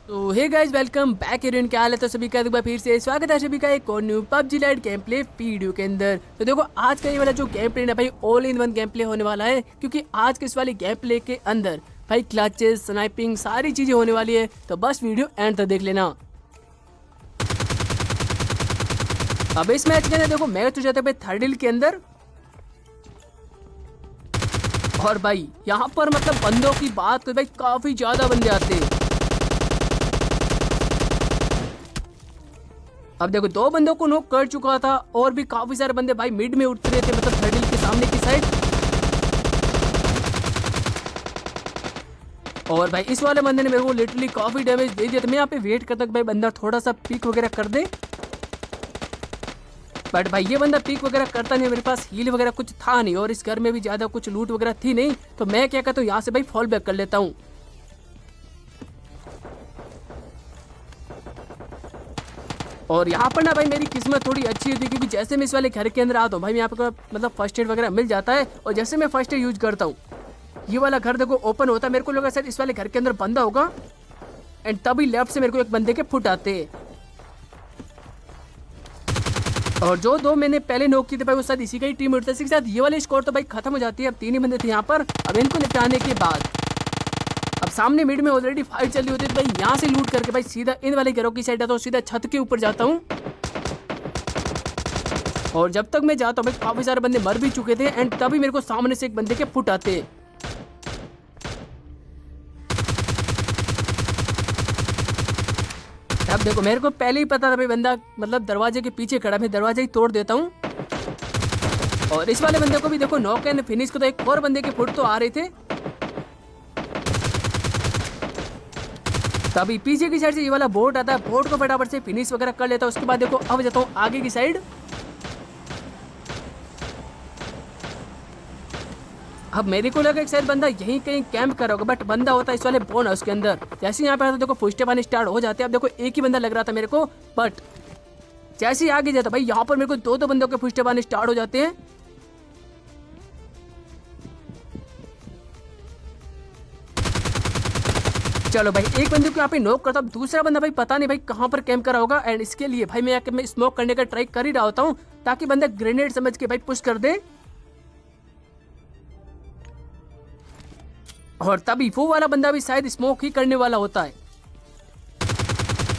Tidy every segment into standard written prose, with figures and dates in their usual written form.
तो hey guys, welcome back एरियन। क्या हाल है? तो सभी का एक बार फिर से स्वागत है सभी का एक और new PUBG light game play video के अंदर। तो देखो, आज का ये वाला जो गेम प्ले है भाई, all in one game play होने वाला है, क्योंकि आज के इस वाले गेम प्ले के अंदर भाई क्लचेस, स्नाइपिंग, सारी चीजें होने वाली है। तो बस वीडियो एंड तक देख लेना। अब इस मैच के अंदर देखो, मैच हो जाता है भाई थर्ड हिल के अंदर। और भाई यहाँ पर मतलब बंदों की बात तो भाई काफी ज्यादा बंदे आते हैं। अब देखो, दो बंदों को नॉक कर चुका था और भी काफी सारे बंदे भाई मिड में उठ रहे थे, मतलब थर्ड हिल के सामने की साइड। और भाई इस वाले बंदे ने मेरे को लिटरली काफी डैमेज दे दिया। तो मैं यहाँ पे वेट करता भाई बंदा थोड़ा सा पिक वगैरह कर दे, बट भाई ये बंदा पिक वगैरह करता नहीं। मेरे पास हील वगैरह कुछ था नहीं और इस घर में भी ज्यादा कुछ लूट वगैरह थी नहीं। तो मैं क्या करता हूँ, यहाँ से भाई फॉल बैक कर लेता हूँ। और यहाँ पर ना भाई मेरी किस्मत थोड़ी अच्छी होती है, क्योंकि जैसे मैं इस वाले घर के अंदर आता हूँ भाई, यहाँ पे मतलब फर्स्ट एड वगैरह मिल जाता है। और जैसे मैं फर्स्ट एड यूज करता हूँ, ये वाला घर देखो ओपन होता है। मेरे को लगा शायद इस वाले घर के अंदर बंदा होगा, एंड तभी लेफ्ट से मेरे को एक बंदे के फुट आते हैं। और जो दो मैंने पहले नॉक किए थे भाई, वो शायद इसी का ही टीम उठता है। इसी के साथ ये वाली स्कोर तो भाई खत्म हो जाती है। अब 3 ही बंदे थे यहाँ पर। अब इनको निपटाने के बाद अब सामने मिड में ऑलरेडी फाइट चल रही होती है। तो भाई यहाँ से लूट करके भाई सीधा इन वाले घरों की साइड आता हूँ, सीधा छत के ऊपर जाता हूँ। और जब तक मैं जाता हूँ भाई काफी सारे बंदे मर भी चुके थे, एंड तभी मेरे को सामने से एक बंदे के फुट आते। अब देखो, मेरे को पहले ही पता था भाई बंदा मतलब दरवाजे के पीछे खड़ा, मैं दरवाजा ही तोड़ देता हूँ। और इस वाले बंदे को भी देखो नॉक एंड फिनिश को तो एक और बंदे के फुट तो आ रहे थे। तभी पीछे की साइड से ये वाला बोट आता है, बोट को फटाफट से फिनिश वगैरह कर लेता हूँ। उसके बाद देखो अब जाता हूँ आगे की साइड। अब मेरे को लगा एक शायद बंदा यहीं कहीं कैंप कर रहा होगा, बट बंदा होता है इस वाले बोन हाउस के अंदर। जैसे यहाँ पे आता देखो फुस्टे पानी स्टार्ट हो जाते हैं। अब देखो एक ही बंदा लग रहा था मेरे को, बट जैसे ही आगे जाता भाई यहाँ पर मेरे को दो बंदों के फुस्टे पानी स्टार्ट हो जाते हैं। चलो भाई, एक बंदे को यहाँ पे नॉक करता हूँ। दूसरा बंदा भाई पता नहीं भाई कहाँ पर कैंप करा होगा, एंड इसके लिए भाई मैं स्मोक करने का ट्राई कर ही रहा होता हूँ, ताकि बंदा ग्रेनेड समझ के भाई पुश कर दे। और तभी वो वाला बंदा भी शायद स्मोक ही करने वाला होता है।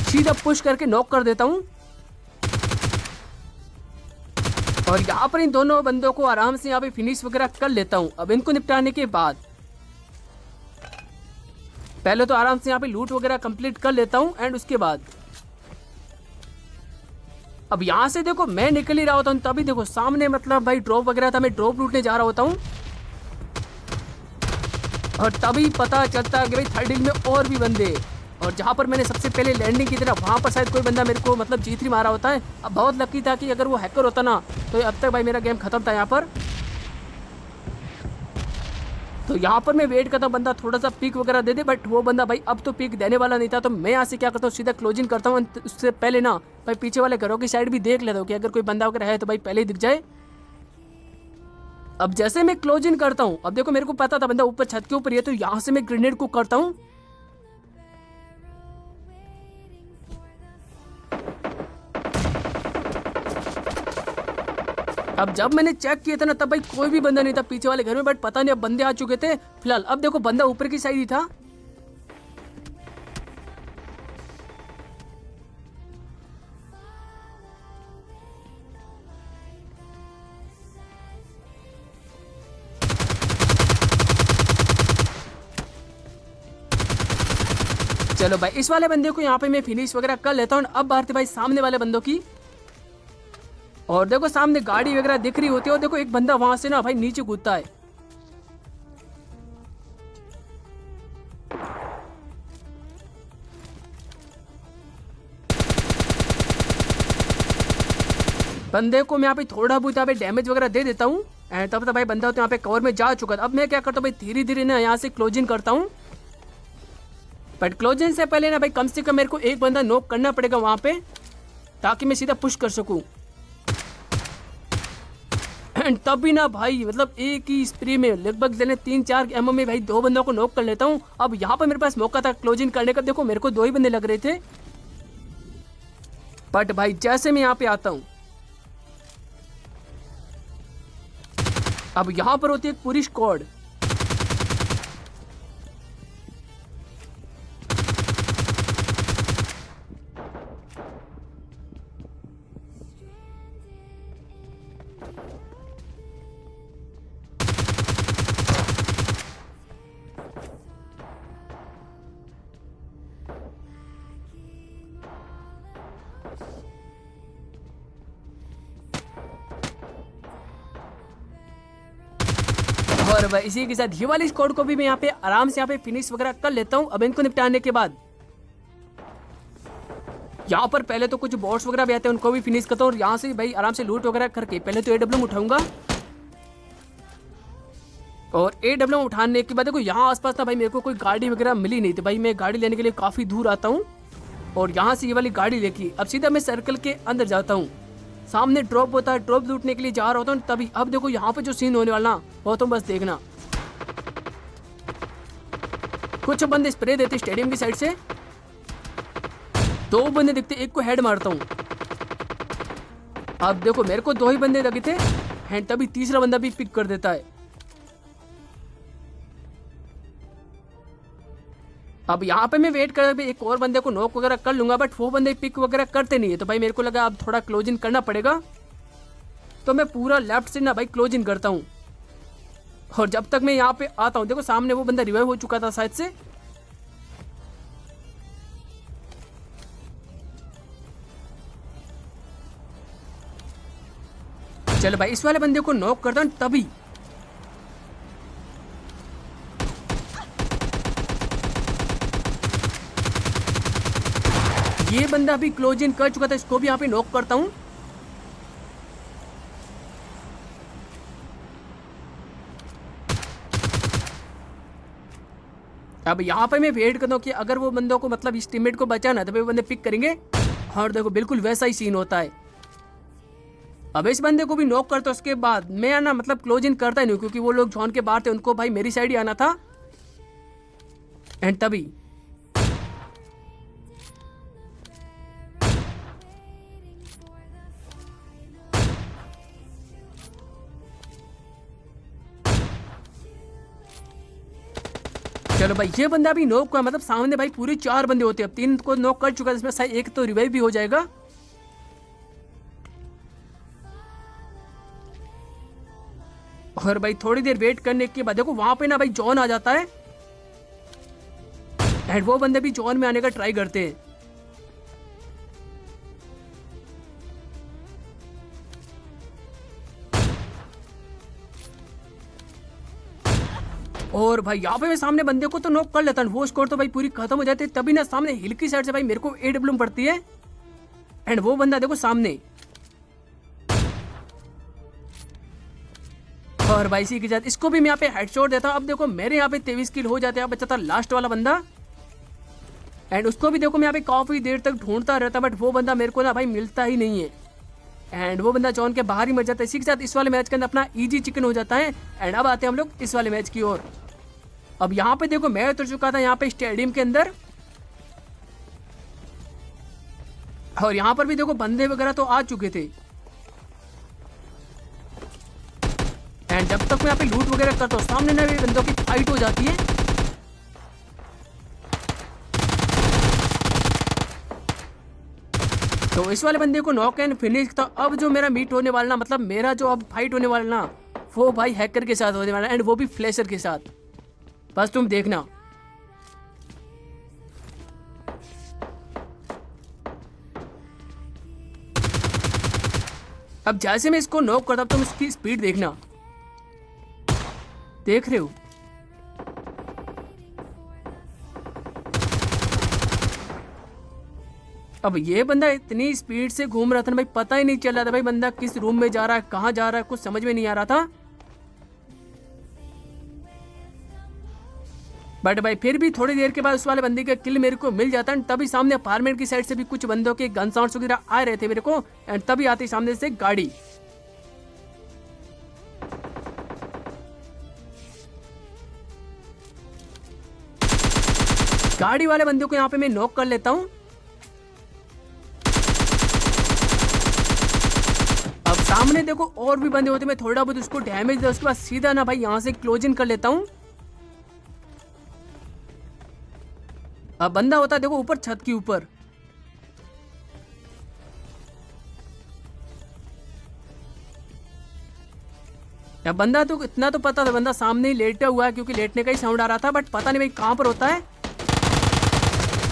सीधा पुश करके नॉक कर देता हूँ। और यहाँ पर इन दोनों बंदों को आराम से यहाँ पे फिनिश वगैरह कर लेता हूँ। अब इनको निपटाने के बाद पहले तो आराम से यहाँ पे लूट वगैरह कंप्लीट कर लेता हूँ, एंड उसके बाद अब यहाँ से देखो मैं निकल ही रहा होता हूँ, तभी देखो सामने मतलब भाई ड्रॉप वगैरह था, मैं ड्रॉप लूटने जा रहा होता हूँ। और तभी पता चलता है कि भाई थर्ड हिल में और भी बंदे, और जहाँ पर मैंने सबसे पहले लैंडिंग की थी ना, वहाँ पर शायद कोई बंदा मेरे को मतलब जीत मारा होता है। अब बहुत लकी था कि अगर वो हैकर होता ना, तो अब तक भाई मेरा गेम खत्म था यहाँ पर। तो यहाँ पर मैं वेट करता हूँ बंदा थोड़ा सा पिक वगैरह दे दे, बट वो बंदा भाई अब तो पिक देने वाला नहीं था। तो मैं यहाँ से क्या करता हूँ, सीधा क्लोजिंग करता हूँ। उससे पहले ना भाई पीछे वाले घरों की साइड भी देख लेता हूँ कि अगर कोई बंदा वगैरह है तो भाई पहले ही दिख जाए। अब जैसे मैं क्लोजिंग करता हूँ, अब देखो मेरे को पता था बंदा ऊपर छत के ऊपर ही है, तो यहाँ से मैं ग्रेनेड को करता हूँ। अब जब मैंने चेक किया था ना, तब भाई कोई भी बंदा नहीं था पीछे वाले घर में, बट पता नहीं अब बंदे आ चुके थे। फिलहाल अब देखो बंदा ऊपर की साइड ही था। चलो भाई, इस वाले बंदे को यहाँ पे मैं फिनिश वगैरह कर लेता हूँ। अब बात है भाई सामने वाले बंदों की। और देखो सामने गाड़ी वगैरह दिख रही होती है, और देखो एक बंदा वहां से ना भाई नीचे कूदता है। बंदे को मैं यहाँ पे थोड़ा बहुत यहाँ पे डैमेज वगैरह दे देता हूँ, एंड तब तक भाई बंदा तो यहाँ पे कवर में जा चुका था। अब मैं क्या करता हूँ भाई, धीरे धीरे ना यहाँ से क्लोजिंग करता हूँ। बट क्लोजिंग से पहले ना भाई कम से कम मेरे को एक बंदा नॉक करना पड़ेगा वहां पे, ताकि मैं सीधा पुश कर सकूं। एंड तब भी ना भाई मतलब एक ही स्प्रे में लगभग लेने 3-4 एमओ में भाई 2 बंदों को नॉक कर लेता हूँ। अब यहाँ पर मेरे पास मौका था क्लोजिंग करने का, देखो मेरे को 2 ही बंदे लग रहे थे, बट भाई जैसे मैं यहाँ पे आता हूँ, अब यहाँ पर होती है एक पूरी स्क्वाड। और भाई इसी के साथ ये वाली स्क्वाड को भी मैं यहाँ पे आराम से यहाँ पे फिनिश वगैरह कर लेता हूँ। अब इनको निपटाने के बाद यहाँ पर पहले तो कुछ बॉट्स वगैरह भी आते हैं, उनको भी फिनिश करता हूँ और यहाँ से भाई आराम से लूट वगैरह करके पहले तो AWM उठाऊंगा। और AWM उठाने के बाद देखो यहाँ आसपास ना भाई मेरे को कोई गाड़ी वगैरह मिली नहीं, तो भाई मैं गाड़ी लेने के लिए काफी दूर आता हूँ और यहाँ से ये वाली गाड़ी लेके अब सीधा मैं सर्कल के अंदर जाता हूँ। सामने ड्रॉप होता है, ड्रॉप लूटने के लिए जा रहा होता हूँ तभी अब देखो यहाँ पे जो सीन होने वाला वो तुम बस देखना। कुछ बंदे स्प्रे देते स्टेडियम की साइड से, 2 बंदे दिखते, एक को हेड मारता हूँ। अब देखो मेरे को 2 ही बंदे लगे थे एंड तभी तीसरा बंदा भी पिक कर देता है। अब यहाँ पे मैं वेट कर रहा एक और बंदे को नॉक वगैरह कर लूंगा, बट वो बंदे पिक वगैरह करते नहीं है, तो भाई मेरे को लगा अब थोड़ा क्लोजिंग करना पड़ेगा, तो मैं पूरा लेफ्ट से ना भाई क्लोजिंग करता हूँ। और जब तक मैं यहाँ पे आता हूँ देखो सामने वो बंदा रिवाइव हो चुका था शायद से, चलो भाई इस वाले बंदे को नॉक करता हूँ। तभी ये बंदा भी क्लोज इन कर चुका था, इसको भी यहाँ पे नॉक करता हूँ। अब यहाँ पे मैं वेट करता हूँ कि अगर वो बंदों को मतलब इस टीममेट को बचाना तो वो बंदे पिक करेंगे, और देखो बिल्कुल वैसा ही सीन होता है। अब इस बंदे को भी नॉक करता हूँ, उसके बाद मैं ना मतलब क्लोज इन करता ही नहीं क्योंकि वो लोग जोन के बाहर थे, उनको भाई मेरी साइड ही आना था। एंड तभी चलो भाई ये बंदा भी नॉक हुआ, मतलब सामने भाई पूरे 4 बंदे होते हैं, अब 3 को नॉक कर चुका है, इसमें शायद एक तो रिवाइव भी हो जाएगा। और भाई थोड़ी देर वेट करने के बाद देखो वहां पे ना भाई जॉन आ जाता है एंड वो बंदे भी जॉन में आने का ट्राई करते हैं। और भाई यहाँ पे मैं सामने बंदे को तो नॉक कर लेता हूँ, वो स्कोर तो भाई पूरी खत्म हो जाती है। तभी ना सामने हिल की साइड से भाई मेरे को AWM पड़ती है एंड वो बंदा देखो सामने, और भाई इसी के साथ इसको भी मैं यहाँ पे हेडशॉट देता हूँ। अब देखो मेरे यहाँ पे 23 किल हो जाते हैं। अब बचा था लास्ट वाला बंदा एंड उसको भी देखो मैं यहाँ पे काफी देर तक ढूंढता रहता, बट वो बंदा मेरे को ना भाई मिलता ही नहीं है एंड वो बंदा जॉन के बाहर ही मर जाता है। इसी के साथ इस वाले मैच के अंदर अपना इजी चिकन हो जाता है। एंड अब आते हैं हम लोग इस वाले मैच की ओर। अब यहाँ पे देखो मैं उतर चुका था यहाँ पे स्टेडियम के अंदर, और यहाँ पर भी देखो बंदे वगैरह तो आ चुके थे एंड जब तक मैं यहाँ पे लूट वगैरह करता हूँ सामने ना बंदों की फाइट हो जाती है। तो इस वाले बंदे को नॉक एंड फिनिश। तो अब जो मेरा मीट होने वाला ना, मतलब मेरा जो अब फाइट होने वाला ना, वो भाई हैकर के साथ होने वाला एंड वो भी फ्लैशर के साथ, बस तुम देखना। अब जैसे मैं इसको नॉक करता हूं तुम इसकी स्पीड देखना, देख रहे हो अब ये बंदा इतनी स्पीड से घूम रहा था ना भाई, पता ही नहीं चल रहा था भाई बंदा किस रूम में जा रहा है, कहाँ जा रहा है, कुछ समझ में नहीं आ रहा था। बट भाई फिर भी थोड़ी देर के बाद उस वाले बंदे का किल मेरे को मिल जाता है। तभी सामने अपार्टमेंट की साइड से भी कुछ बंदों के गन साउंड्स वगैरह आ रहे थे मेरे को, एंड तभी आती सामने से गाड़ी। गाड़ी वाले बंदे को यहाँ पे मैं नॉक कर लेता हूँ। अब सामने देखो और भी बंदे होते, मैं थोड़ा बहुत उसको डैमेज दे, उसके बाद सीधा ना भाई यहाँ से क्लोजिंग कर लेता हूँ। अब बंदा होता है देखो ऊपर छत के ऊपर। अब बंदा तो इतना तो पता था, बंदा सामने ही लेटा हुआ है क्योंकि लेटने का ही साउंड आ रहा था, बट पता नहीं भाई कहाँ पर होता है।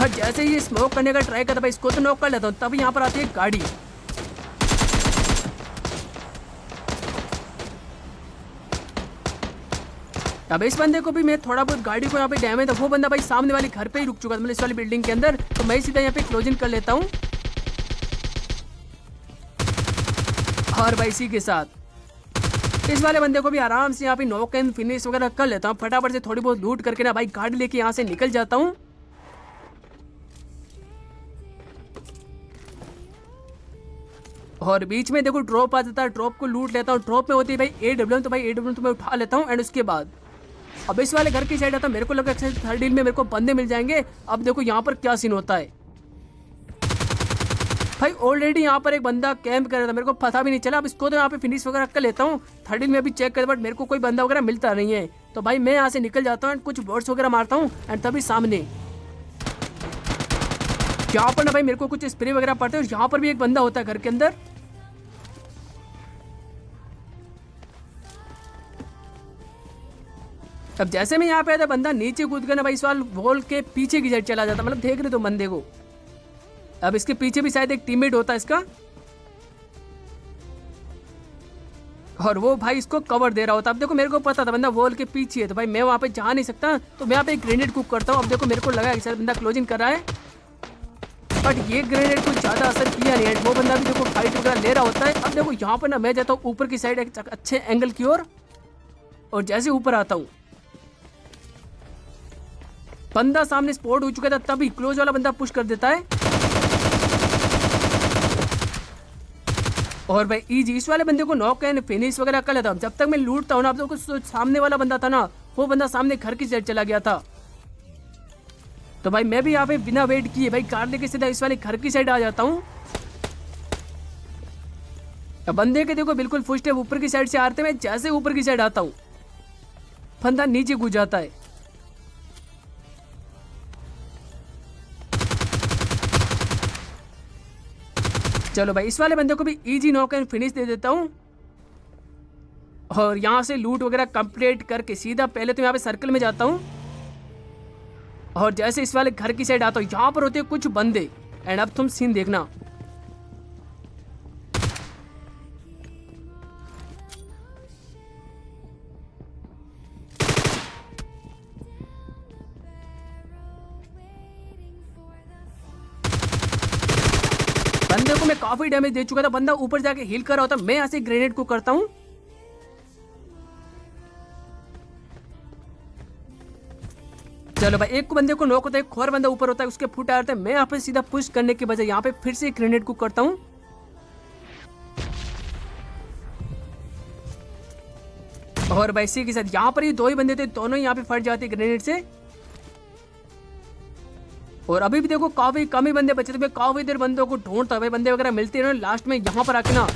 पर जैसे ही स्मोक करने का ट्राई करता भाई इसको तो नॉक कर लेता हूँ, तब यहाँ पर आती है गाड़ी। अब इस बंदे को भी मैं थोड़ा बहुत गाड़ी को यहाँ पे डैमेज था, वो बंदा भाई सामने वाले घर पे ही रुक चुका था, मतलब इस वाली बिल्डिंग के अंदर, तो मैं सीधा यहाँ पे क्लोजिंग कर लेता हूँ। और भाई इसी के साथ इस वाले बंदे को भी आराम से यहाँ पे नॉक एंड फिनिश वगैरह कर लेता हूँ। फटाफट से थोड़ी बहुत लूट करके ना भाई गाड़ी लेके यहाँ से निकल जाता हूँ। और बीच में देखो ड्रॉप आ जाता है, ड्रॉप को लूट लेता हूँ। ड्रॉप में होती है भाई AWM, तो भाई AWM तो मैं उठा लेता हूँ। एंड उसके बाद अब इस वाले घर की साइड आता, मेरे को लगा थर्ड डील में मेरे को बंदे मिल जाएंगे। अब देखो यहाँ पर क्या सीन होता है भाई, ऑलरेडी यहाँ पर एक बंदा कैंप कर रहा था, मेरे को पता भी नहीं चला। अब इसको तो यहाँ पे फिनिश वगैरह कर लेता हूँ। थर्ड डील में भी चेक कर, बट मेरे को कोई बंदा वगैरह मिलता नहीं है, तो भाई मैं यहाँ से निकल जाता हूँ एंड कुछ बॉट्स वगैरह मारता हूँ। एंड तभी सामने यहाँ पर ना भाई मेरे को कुछ स्प्रे वगैरह पड़ते हैं, और यहाँ पर भी एक बंदा होता है घर के अंदर। अब जैसे मैं यहाँ पे आया था, बंदा नीचे कूद कर ना भाई इस वाल वॉल के पीछे की साइड चला जाता, मतलब देख रहे तो बंदे को। अब इसके पीछे भी शायद एक टीममेट होता है इसका, और वो भाई इसको कवर दे रहा होता। अब देखो मेरे को पता था बंदा वॉल के पीछे है, तो भाई मैं वहां पे जा नहीं सकता, तो मैं यहाँ पे एक ग्रेनेड कुक करता हूँ। अब देखो मेरे को लगा कि शायद बंदा क्लोजिंग कर रहा है, बट ये ग्रेनेड कुछ ज्यादा असर किया नहीं है। वो बंदा भी देखो फाइट वगैरह ले रहा होता है। अब देखो यहाँ पर ना मैं जाता हूँ ऊपर की साइड एक अच्छे एंगल की ओर, और जैसे ऊपर आता हूँ बंदा सामने स्पॉट हो चुका था, तभी क्लोज वाला बंदा पुश कर देता है। और भाई इजी इस वाले बंदे को नॉक एंड फिनिश वगैरह कर लेता हूँ। जब तक मैं लूटता हूँ ना, अब तो कुछ सामने वाला बंदा था ना, वो बंदा सामने घर की साइड चला गया था, तो भाई मैं भी यहाँ पे बिना वेट किए भाई कार लेके सीधा इस वाले घर की साइड आ जाता हूँ। बंदे के देखो बिल्कुल फुट स्टेप ऊपर की साइड से आते, मैं जैसे ऊपर की साइड आता हूँ बंदा नीचे कूद जाता है। चलो भाई इस वाले बंदे को भी इजी नॉक एंड फिनिश दे देता हूँ, और यहाँ से लूट वगैरह कंप्लीट करके सीधा पहले तो यहाँ पे सर्कल में जाता हूँ, और जैसे इस वाले घर की साइड आता हूँ यहाँ पर होते हैं कुछ बंदे। एंड अब तुम सीन देखना, बंदे को मैं काफी डैमेज दे चुका था, बंदा ऊपर जाके हील कर रहा होता, मैं यहाँ से ग्रेनेड को करता हूँ। चलो भाई एक को बंदे को नॉक होता है, एक और बंदा ऊपर होता है, उसके फुट आते हैं। मैं यहाँ पे सीधा पुश करने के बजाय यहाँ पे फिर से ग्रेनेड को करता हूँ। और भाई इसी के साथ यहाँ पर ये दो ही बंदे थे, दोनों यहाँ पे फट जाते ग्रेनेड से। और अभी भी देखो काफी कम ही बंदे बचे थे, मैं काफी देर बंदों को ढूंढता भाई, बंदे वगैरह मिलते रहे। लास्ट में यहाँ पर आके ना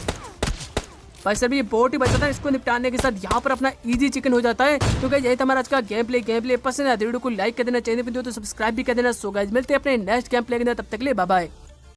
भाई सर ये बोट ही बचा था, इसको निपटाने के साथ यहाँ पर अपना इजी चिकन हो जाता है। तो गाइस यही था हमारा आज का गेम प्ले पसंद है वीडियो को लाइक कर देना, चैनल पे तो सब्सक्राइब भी कर देना। सो गाइस मिलते हैं अपने नेक्स्ट गेम प्ले के अंदर, तब तक के लिए बाय बाय।